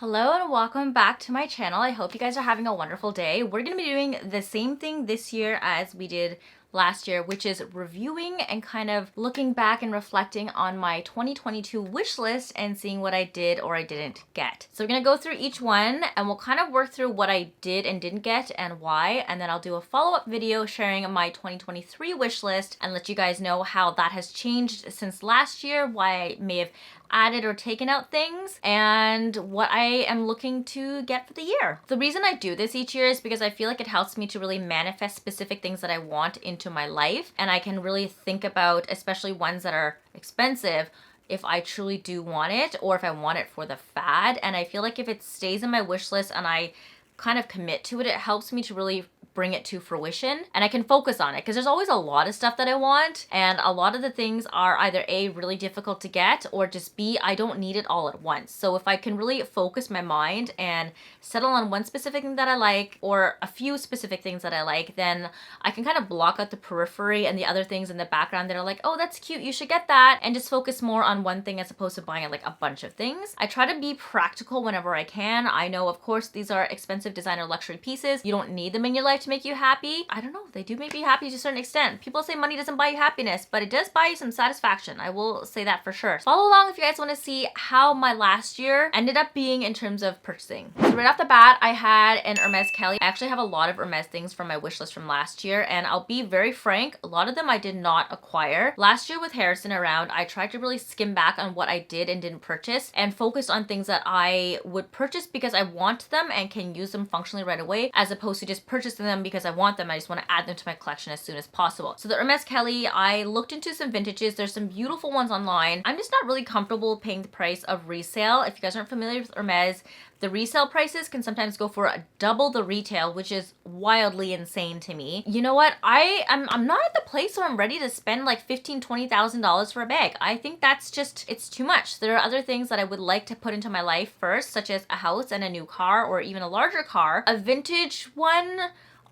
Hello and welcome back to my channel. I hope you guys are having a wonderful day. We're going to be doing the same thing this year as we did last year, which is reviewing and kind of looking back and reflecting on my 2022 wish list and seeing what I did or I didn't get. So we're going to go through each one and we'll kind of work through what I did and didn't get and why, and then I'll do a follow-up video sharing my 2023 wish list and let you guys know how that has changed since last year, why I may have added or taken out things, and what I am looking to get for the year. The reason I do this each year is because I feel like it helps me to really manifest specific things that I want into my life, and I can really think about, especially ones that are expensive, if I truly do want it or if I want it for the fad. And I feel like if it stays in my wish list and I kind of commit to it, it helps me to really bring it to fruition and I can focus on it, because there's always a lot of stuff that I want and a lot of the things are either A, really difficult to get, or just B, I don't need it all at once. So if I can really focus my mind and settle on one specific thing that I like or a few specific things that I like, then I can kind of block out the periphery and the other things in the background that are like, oh, that's cute, you should get that, and just focus more on one thing as opposed to buying like a bunch of things. I try to be practical whenever I can. I know, of course, these are expensive designer luxury pieces. You don't need them in your life to make you happy. I don't know, they do make me happy to a certain extent. People say money doesn't buy you happiness, but it does buy you some satisfaction. I will say that for sure. Follow along if you guys want to see how my last year ended up being in terms of purchasing. So right off the bat, I had an Hermes Kelly. I actually have a lot of Hermes things from my wish list from last year, and I'll be very frank, a lot of them I did not acquire. Last year with Harrison around, I tried to really skim back on what I did and didn't purchase and focus on things that I would purchase because I want them and can use them functionally right away, as opposed to just purchasing them because I want them. I just want to add them to my collection as soon as possible. So the Hermes Kelly, I looked into some vintages. There's some beautiful ones online. I'm just not really comfortable paying the price of resale. If you guys aren't familiar with Hermes, the resale prices can sometimes go for double the retail, which is wildly insane to me. You know what? I'm not at the place where I'm ready to spend like $15,000-$20,000 for a bag. I think that's just, it's too much. There are other things that I would like to put into my life first, such as a house and a new car, or even a larger car. A vintage one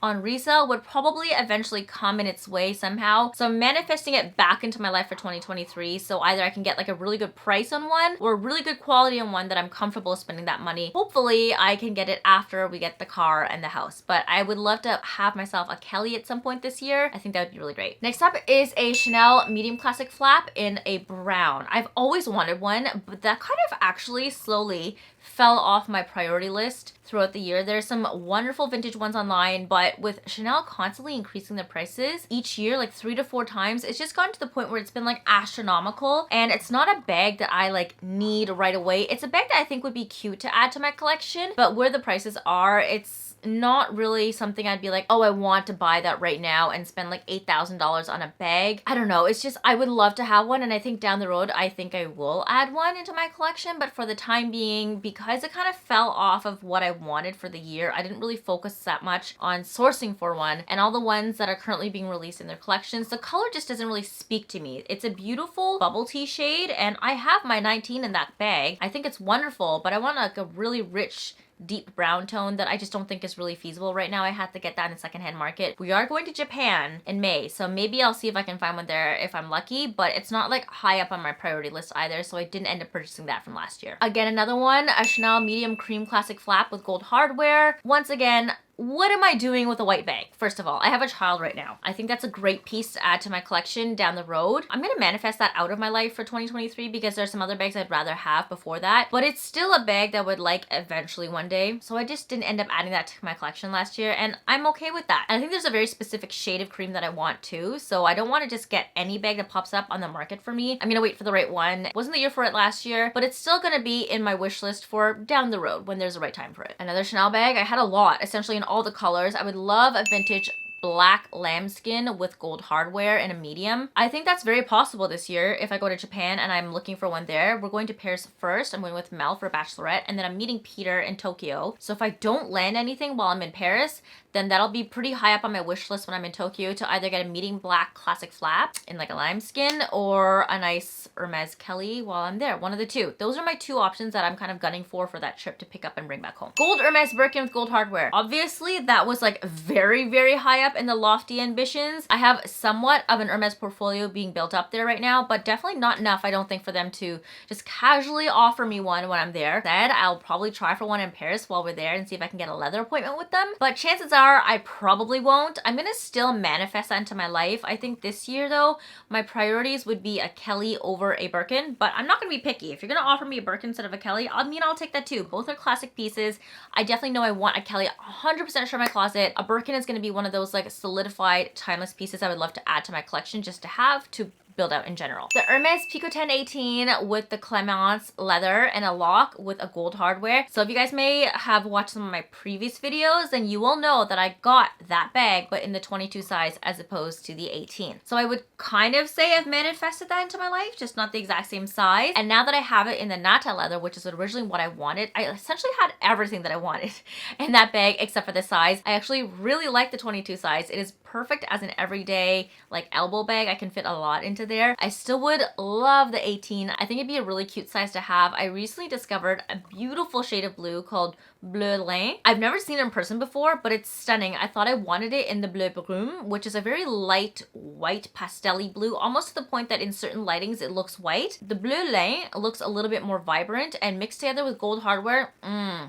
on resale would probably eventually come in its way somehow. So I'm manifesting it back into my life for 2023. So either I can get like a really good price on one or a really good quality on one that I'm comfortable spending that money. Hopefully I can get it after we get the car and the house. But I would love to have myself a Kelly at some point this year. I think that would be really great. Next up is a Chanel medium classic flap in a brown. I've always wanted one, but that kind of actually slowly fell off my priority list throughout the year. There's some wonderful vintage ones online, but with Chanel constantly increasing their prices each year, like 3 to 4 times, it's just gotten to the point where it's been like astronomical, and it's not a bag that I like need right away. It's a bag that I think would be cute to add to my collection, but where the prices are, it's not really something I'd be like, oh, I want to buy that right now and spend like $8,000 on a bag. I don't know. It's just, I would love to have one, and I think down the road, I think I will add one into my collection. But for the time being, because it kind of fell off of what I wanted for the year, I didn't really focus that much on sourcing for one. And all the ones that are currently being released in their collections, the color just doesn't really speak to me. It's a beautiful bubble tea shade, and I have my 19 in that bag. I think it's wonderful, but I want like a really rich, deep brown tone that I just don't think is really feasible right now. I had to get that in the secondhand market. We are going to Japan in May, so maybe I'll see if I can find one there if I'm lucky, but it's not like high up on my priority list either, so I didn't end up purchasing that from last year. Again, another one, a Chanel medium cream classic flap with gold hardware. Once again, what am I doing with a white bag? First of all, I have a child right now. I think that's a great piece to add to my collection down the road. I'm gonna manifest that out of my life for 2023 because there's some other bags I'd rather have before that, but it's still a bag that I would like eventually one day. So I just didn't end up adding that to my collection last year, and I'm okay with that. And I think there's a very specific shade of cream that I want too, so I don't want to just get any bag that pops up on the market for me. I'm gonna wait for the right one. It wasn't the year for it last year, but it's still gonna be in my wish list for down the road when there's the right time for it. Another Chanel bag, I had a lot, essentially in all the colors. I would love a vintage black lambskin with gold hardware in a medium. I think that's very possible this year if I go to Japan and I'm looking for one there. We're going to Paris first. I'm going with Mel for Bachelorette, and then I'm meeting Peter in Tokyo. So if I don't land anything while I'm in Paris, then that'll be pretty high up on my wish list when I'm in Tokyo to either get a medium black classic flap in like a lambskin or a nice Hermes Kelly while I'm there. One of the two. Those are my two options that I'm kind of gunning for that trip to pick up and bring back home. Gold Hermes Birkin with gold hardware. Obviously, that was like very, very high up up in the lofty ambitions. I have somewhat of an Hermes portfolio being built up there right now, but definitely not enough, I don't think, for them to just casually offer me one when I'm there. Instead, I'll probably try for one in Paris while we're there and see if I can get a leather appointment with them. But chances are I probably won't. I'm gonna still manifest that into my life. I think this year though, my priorities would be a Kelly over a Birkin, but I'm not gonna be picky. If you're gonna offer me a Birkin instead of a Kelly, I'll take that too. Both are classic pieces. I definitely know I want a Kelly 100% sure in my closet. A Birkin is gonna be one of those like solidified timeless pieces I would love to add to my collection just to have to build out in general. The Hermes Picotin 18 with the Clemence leather and a lock with a gold hardware. So if you guys may have watched some of my previous videos, then you will know that I got that bag, but in the 22 size as opposed to the 18. So I would kind of say I've manifested that into my life, just not the exact same size. And now that I have it in the Nata leather, which is originally what I wanted, I essentially had everything that I wanted in that bag except for the size. I actually really like the 22 size. It is perfect as an everyday like elbow bag. I can fit a lot into there. I still would love the 18. I think it'd be a really cute size to have. I recently discovered a beautiful shade of blue called Bleu Lin. I've never seen it in person before, but it's stunning. I thought I wanted it in the Bleu Brume, which is a very light white pastel-y blue, almost to the point that in certain lightings it looks white. The Bleu Lin looks a little bit more vibrant and mixed together with gold hardware,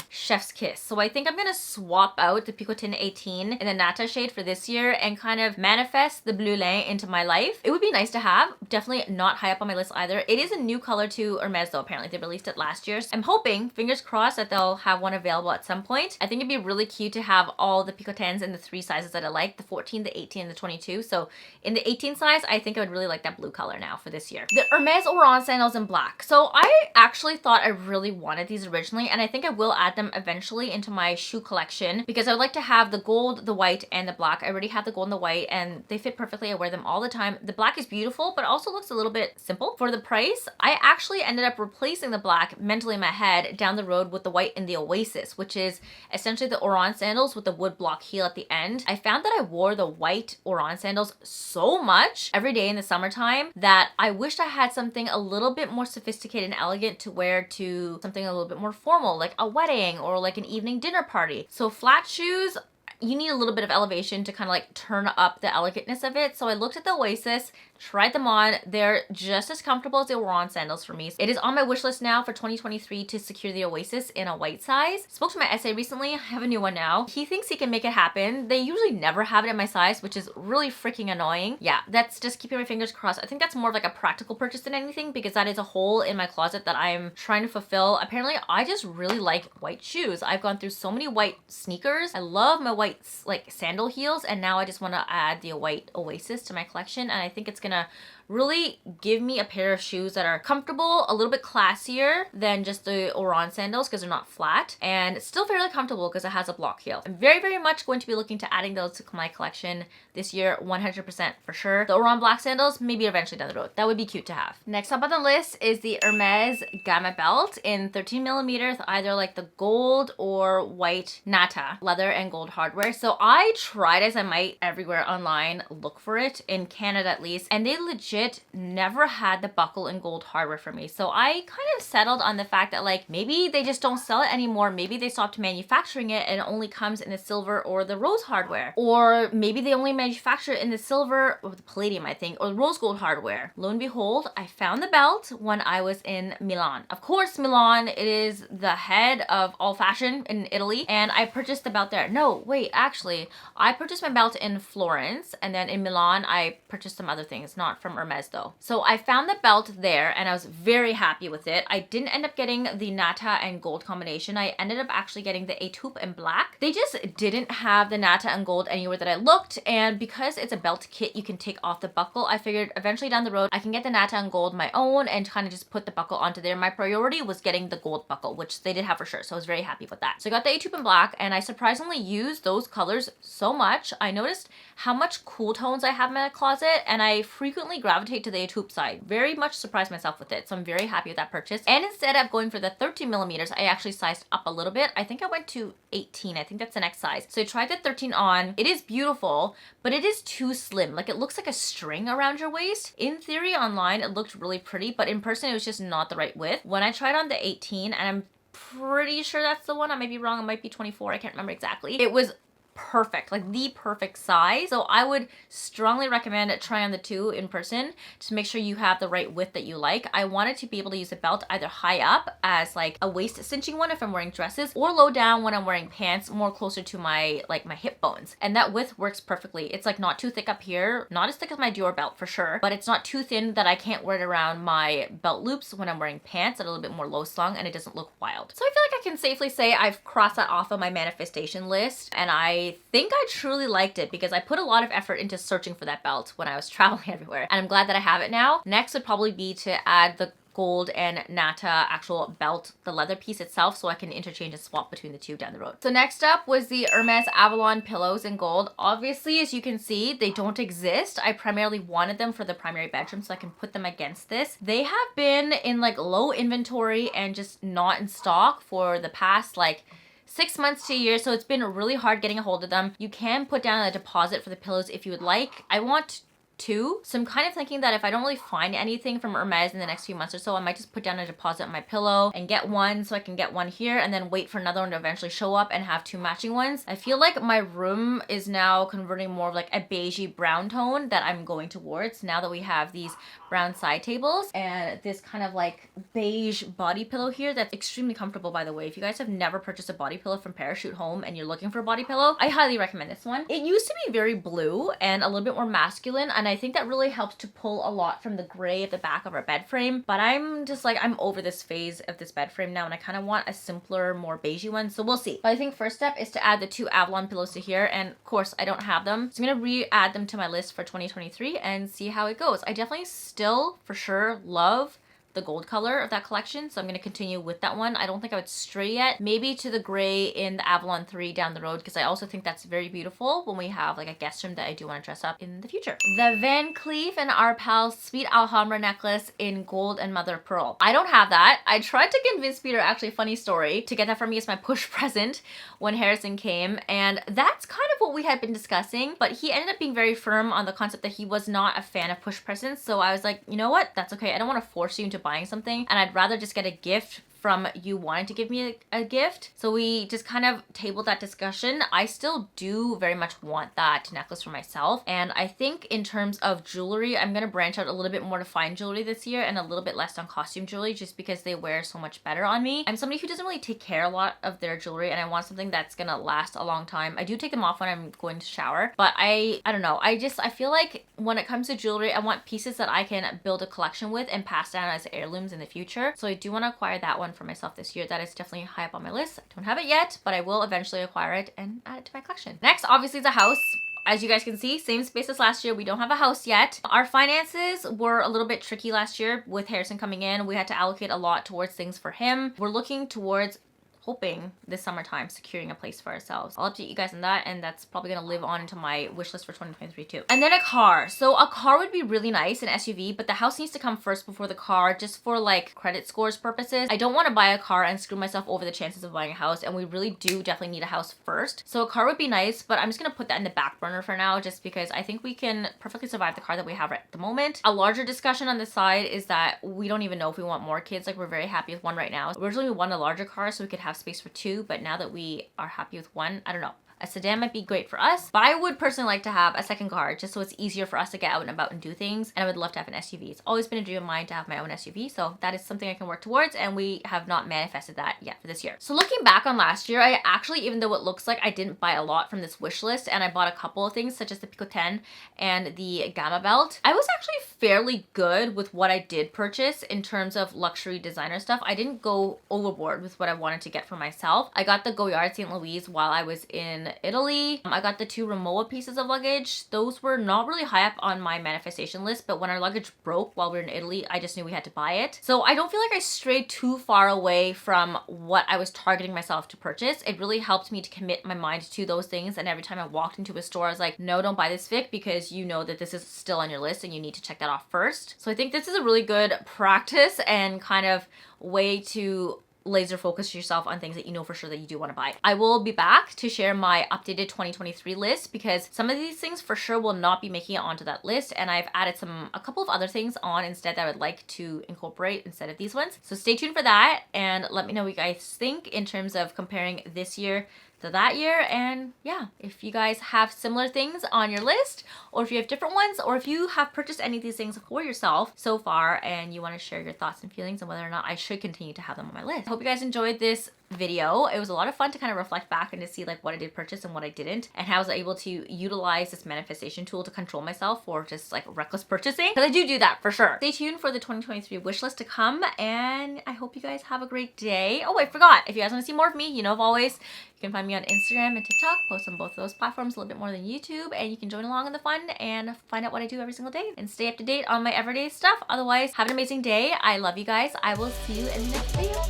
chef's kiss. So I think I'm gonna swap out the Picotin 18 in the Nata shade for this year and kind of manifest the Bleu Lin into my life. It would be nice to have. Definitely not high up on my list either. It is a new color to Hermes though, apparently. They released it last year. So I'm hoping, fingers crossed, that they'll have one available at some point. I think it'd be really cute to have all the Picotins in the 3 sizes that I like, the 14, the 18, and the 22. So in the 18 size, I think I would really like that blue color now for this year. The Hermes Oran sandals in black. So I actually thought I really wanted these originally, and I think I will add them eventually into my shoe collection because I would like to have the gold, the white, and the black. I already have the gold and the white, and they fit perfectly. I wear them all the time. The black is beautiful, but also looks a little bit simple. For the price, I actually ended up replacing the black mentally in my head down the road with the white in the Oasis, which is essentially the Oran sandals with the wood block heel at the end. I found that I wore the white Oran sandals so much every day in the summertime that I wished I had something a little bit more sophisticated and elegant to wear to something a little bit more formal, like a wedding or like an evening dinner party. So flat shoes, you need a little bit of elevation to kind of like turn up the elegantness of it. So I looked at the Oasis, tried them on. They're just as comfortable as the Oran sandals for me. It is on my wish list now for 2023 to secure the Oasis in a white size. Spoke to my essay recently. I have a new one now. He thinks he can make it happen. They usually never have it in my size, which is really freaking annoying. Yeah, that's just keeping my fingers crossed. I think that's more of like a practical purchase than anything because that is a hole in my closet that I'm trying to fulfill. Apparently, I just really like white shoes. I've gone through so many white sneakers. I love my white like sandal heels, and now I just want to add the white Oasis to my collection, and I think it's gonna really give me a pair of shoes that are comfortable, a little bit classier than just the Oran sandals because they're not flat, and still fairly comfortable because it has a block heel. I'm very, very much going to be looking to adding those to my collection this year, 100% for sure. The Oran black sandals, maybe eventually down the road. That would be cute to have. Next up on the list is the Hermes Gamma belt in 13 millimeters, either like the gold or white Nata leather and gold hardware. So I tried as I might everywhere online, look for it, in Canada at least, and they legit never had the buckle and gold hardware for me. So I kind of settled on the fact that like maybe they just don't sell it anymore. Maybe they stopped manufacturing it and it only comes in the silver or the rose hardware. Or maybe they only manufacture it in the silver or the palladium, I think, or the rose gold hardware. Lo and behold, I found the belt when I was in Milan. Of course, Milan, it is the head of all fashion in Italy, and I purchased the belt there. No, wait, actually, I purchased my belt in Florence, and then in Milan, I purchased some other things, not from Hermes though. So I found the belt there and I was very happy with it. I didn't end up getting the Nata and gold combination. I ended up actually getting the étoupe in black. They just didn't have the Nata and gold anywhere that I looked, and because it's a belt kit you can take off the buckle, I figured eventually down the road I can get the Nata and gold my own and kind of just put the buckle onto there. My priority was getting the gold buckle, which they did have for sure, so I was very happy with that. So I got the étoupe in black and I surprisingly used those colors so much. I noticed how much cool tones I have in my closet, and I frequently gravitate to the étoupe side. Very much surprised myself with it, so I'm very happy with that purchase. And instead of going for the 13 millimeters, I actually sized up a little bit. I think I went to 18. I think that's the next size. So I tried the 13 on. It is beautiful, but it is too slim. Like it looks like a string around your waist. In theory online, it looked really pretty, but in person, it was just not the right width. When I tried on the 18, and I'm pretty sure that's the one, I might be wrong, it might be 24, I can't remember exactly. It was perfect, like the perfect size. So I would strongly recommend try on the two in person to make sure you have the right width that you like. I wanted to be able to use a belt either high up as like a waist cinching one if I'm wearing dresses, or low down when I'm wearing pants, more closer to my like my hip bones. And that width works perfectly. It's like not too thick up here, not as thick as my Dior belt for sure, but it's not too thin that I can't wear it around my belt loops when I'm wearing pants that are a little bit more low slung, and it doesn't look wild. So I feel like I can safely say I've crossed that off of my manifestation list, and I think I truly liked it because I put a lot of effort into searching for that belt when I was traveling everywhere, and I'm glad that I have it now. Next would probably be to add the gold and Nata actual belt, the leather piece itself, so I can interchange and swap between the two down the road. So next up was the Hermes Avalon pillows in gold. Obviously, as you can see, they don't exist. I primarily wanted them for the primary bedroom so I can put them against this. They have been in like low inventory and just not in stock for the past like 6 months to a year, so it's been really hard getting a hold of them. You can put down a deposit for the pillows if you would like. I want two, so I'm kind of thinking that if I don't really find anything from Hermes in the next few months or so, I might just put down a deposit on my pillow and get one so I can get one here and then wait for another one to eventually show up and have two matching ones. I feel like my room is now converting more of like a beigey brown tone that I'm going towards now that we have these brown side tables and this kind of like beige body pillow here that's extremely comfortable, by the way. If you guys have never purchased a body pillow from Parachute Home and you're looking for a body pillow, I highly recommend this one. It used to be very blue and a little bit more masculine, and I think that really helps to pull a lot from the gray at the back of our bed frame, but I'm just like, I'm over this phase of this bed frame now and I kind of want a simpler, more beigey one, so we'll see. But I think first step is to add the two Avalon pillows to here, and of course I don't have them, so I'm gonna re-add them to my list for 2023 and see how it goes. I definitely still for sure love the gold color of that collection, so I'm going to continue with that one. I don't think I would stray yet, maybe to the gray in the Avalon 3 down the road, because I also think that's very beautiful when we have like a guest room that I do want to dress up in the future. The Van Cleef and Arpels Sweet Alhambra necklace in gold and mother of pearl. I don't have that. I tried to convince Peter, actually funny story, to get that for me as my push present when Harrison came, and that's kind of what we had been discussing, but he ended up being very firm on the concept that he was not a fan of push presents, so I was like, you know what, that's okay. I don't want to force you into buying something, and I'd rather just get a gift from you wanting to give me a gift. So we just kind of tabled that discussion. I still do very much want that necklace for myself, and I think in terms of jewelry, I'm gonna branch out a little bit more to fine jewelry this year and a little bit less on costume jewelry, just because they wear so much better on me. I'm somebody who doesn't really take care a lot of their jewelry, and I want something that's gonna last a long time. I do take them off when I'm going to shower, but I don't know, I feel like when it comes to jewelry, I want pieces that I can build a collection with and pass down as heirlooms in the future. So I do want to acquire that one for myself this year. That is definitely high up on my list. I don't have it yet, but I will eventually acquire it and add it to my collection. Next, obviously, is a house. As you guys can see, same space as last year. We don't have a house yet. Our finances were a little bit tricky last year with Harrison coming in. We had to allocate a lot towards things for him. We're looking towards hoping this summertime securing a place for ourselves. I'll update you guys on that, and that's probably gonna live on into my wish list for 2023 too. And then a car. So a car would be really nice, an SUV, but the house needs to come first before the car, just for like credit scores purposes. I don't want to buy a car and screw myself over the chances of buying a house, and we really do definitely need a house first. So a car would be nice, but I'm just gonna put that in the back burner for now, just because I think we can perfectly survive the car that we have right at the moment. A larger discussion on this side is that we don't even know if we want more kids. Like, we're very happy with one right now. Originally we wanted a larger car so we could have space for two, but now that we are happy with one, I don't know. A sedan might be great for us, but I would personally like to have a second car just so it's easier for us to get out and about and do things. And I would love to have an SUV. It's always been a dream of mine to have my own SUV, so that is something I can work towards, and we have not manifested that yet for this year. So looking back on last year, I actually, even though it looks like I didn't buy a lot from this wish list, and I bought a couple of things such as the Picotin and the Gamma belt, I was actually fairly good with what I did purchase in terms of luxury designer stuff. I didn't go overboard with what I wanted to get for myself. I got the Goyard St. Louise while I was in Italy. I got the two Rimowa pieces of luggage. Those were not really high up on my manifestation list, but when our luggage broke while we were in Italy, I just knew we had to buy it. So I don't feel like I strayed too far away from what I was targeting myself to purchase. It really helped me to commit my mind to those things, and every time I walked into a store, I was like, no, don't buy this Vic, because you know that this is still on your list and you need to check that off first. So I think this is a really good practice and kind of way to laser focus yourself on things that you know for sure that you do want to buy. I will be back to share my updated 2023 list, because some of these things for sure will not be making it onto that list, and I've added a couple of other things on instead that I would like to incorporate instead of these ones. So stay tuned for that, and let me know what you guys think in terms of comparing this year to that year. And yeah, if you guys have similar things on your list, or if you have different ones, or if you have purchased any of these things for yourself so far and you want to share your thoughts and feelings on whether or not I should continue to have them on my list. I hope you guys enjoyed this video. It was a lot of fun to kind of reflect back and to see like what I did purchase and what I didn't, and how I was able to utilize this manifestation tool to control myself for just like reckless purchasing, because I do that for sure. Stay tuned for the 2023 wish list to come, and I hope you guys have a great day. Oh, I forgot, if you guys want to see more of me, you know, as always, you can find me on Instagram and TikTok. Post on both of those platforms a little bit more than YouTube, and you can join along in the fun and find out what I do every single day and stay up to date on my everyday stuff. Otherwise, have an amazing day. I love you guys. I will see you in the next video.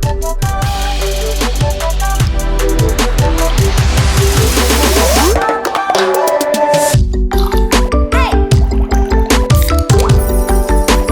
Bye.